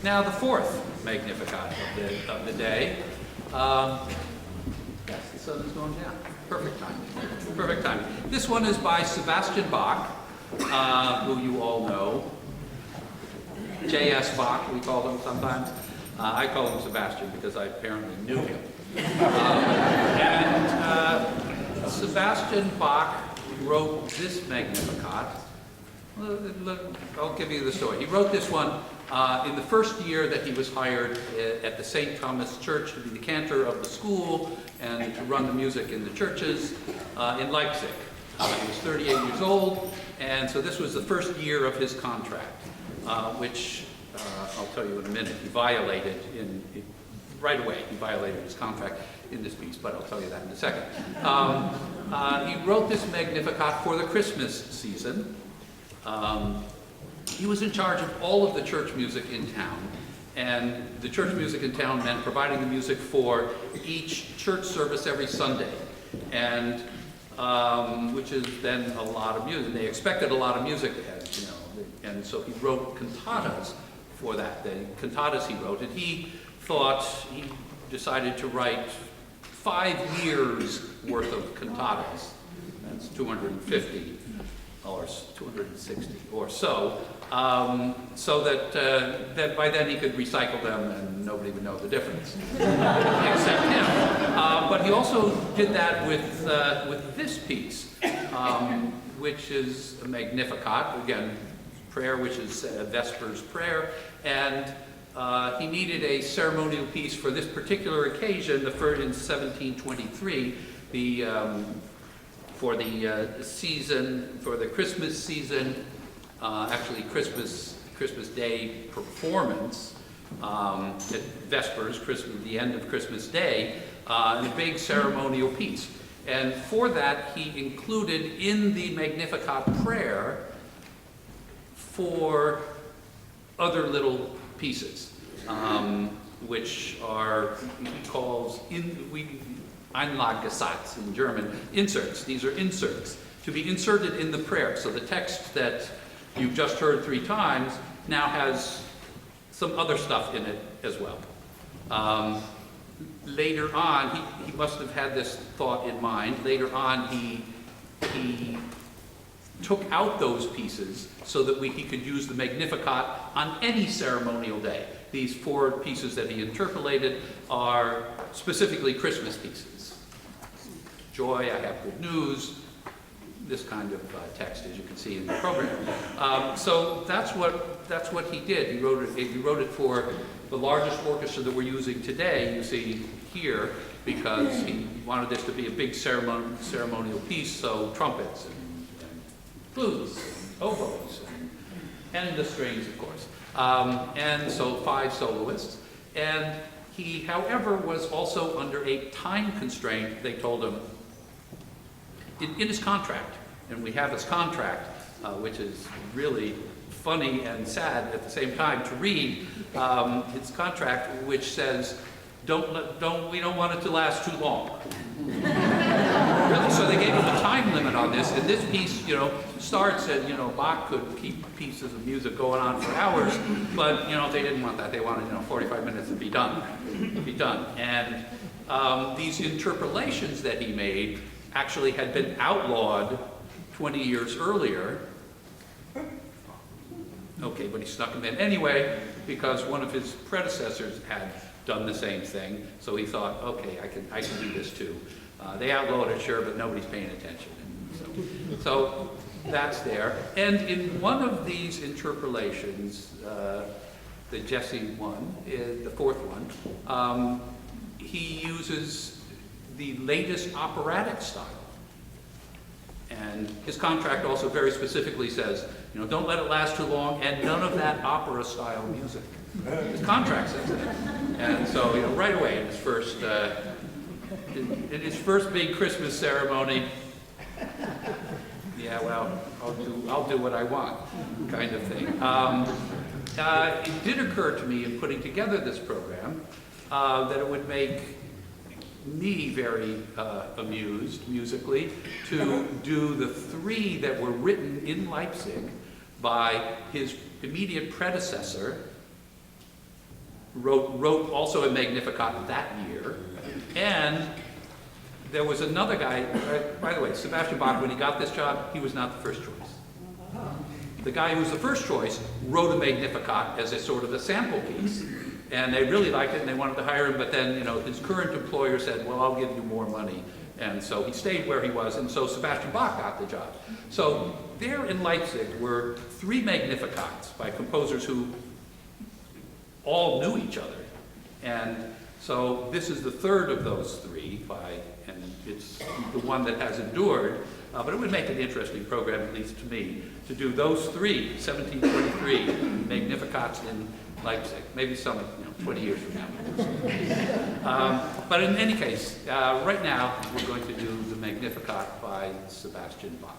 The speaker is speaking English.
Now the fourth Magnificat of the day. Yes, the sun is going down. Perfect timing. Perfect timing. This one is by Sebastian Bach, who you all know. J.S. Bach, we call him sometimes. I call him Sebastian because I apparently knew him. Sebastian Bach wrote this Magnificat. I'll give you the story. He wrote this one in the first year that he was hired at the St. Thomas Church to be the cantor of the school and to run the music in the churches in Leipzig. He was 38 years old, and so this was the first year of his contract, which I'll tell you in a minute, he violated right away. He violated his contract in this piece, but I'll tell you that in a second. He wrote this Magnificat for the Christmas season. He was in charge of all of the church music in town, and the church music in town meant providing the music for each church service every Sunday, and which is then a lot of music. They expected a lot of music, as you know, and so he wrote cantatas for that. The cantatas he wrote, and he decided to write 5 years worth of cantatas. That's 250 or 260 or so, so that by then he could recycle them and nobody would know the difference, except him. But he also did that with this piece, which is a Magnificat, again, prayer, which is Vespers prayer, and he needed a ceremonial piece for this particular occasion, in 1723, for the season, for the Christmas season, actually Christmas Day performance at Vespers, the end of Christmas Day, and a big ceremonial piece. And for that, he included in the Magnificat prayer 4 other little pieces, which are, he calls, Einlagesatz in German, inserts. These are inserts to be inserted in the prayer. So the text that you've just heard 3 times now has some other stuff in it as well. Later on, he must have had this thought in mind. Later on, he took out those pieces so that he could use the Magnificat on any ceremonial day. These 4 pieces that he interpolated are specifically Christmas pieces. Joy, I have good news, this kind of text, as you can see in the program. So that's what he did. He wrote it for the largest orchestra that we're using today, you see here, because he wanted this to be a big ceremonial piece, so trumpets and flutes and oboes and the strings, of course. And so 5 soloists. And he, however, was also under a time constraint, they told him, in his contract. And we have his contract, which is really funny and sad at the same time to read. His contract, which says, we don't want it to last too long. Really? So they gave him a time limit on this, and this piece, starts at, Bach could keep pieces of music going on for hours, but, they didn't want that. They wanted, 45 minutes to be done. And these interpolations that he made actually had been outlawed 20 years earlier. Okay, but he snuck them in anyway, because one of his predecessors had done the same thing, so he thought, okay, I can do this too. They outlawed it, sure, but nobody's paying attention. So that's there. And in one of these interpolations, the Jesse one, the 4th one, he uses the latest operatic style. And his contract also very specifically says, don't let it last too long, and none of that opera-style music. His contract says that. And so, right away in his first big Christmas ceremony, yeah, well, I'll do what I want, kind of thing. It did occur to me in putting together this program that it would make me very amused musically to do the 3 that were written in Leipzig by his immediate predecessor, wrote also a Magnificat that year. And there was another guy, by the way, Sebastian Bach, when he got this job, he was not the first choice. The guy who was the first choice wrote a Magnificat as a sort of a sample piece, and they really liked it and they wanted to hire him, but then, you know, his current employer said, well, I'll give you more money. And so he stayed where he was, and so Sebastian Bach got the job. So there in Leipzig were 3 Magnificats by composers who all knew each other. And so this is the third of those 3 and it's the one that has endured, but it would make an interesting program, at least to me, to do those 3, 1723 Magnificats in Leipzig, maybe some, 20 years from now. But in any case, right now, we're going to do the Magnificat by Sebastian Bach.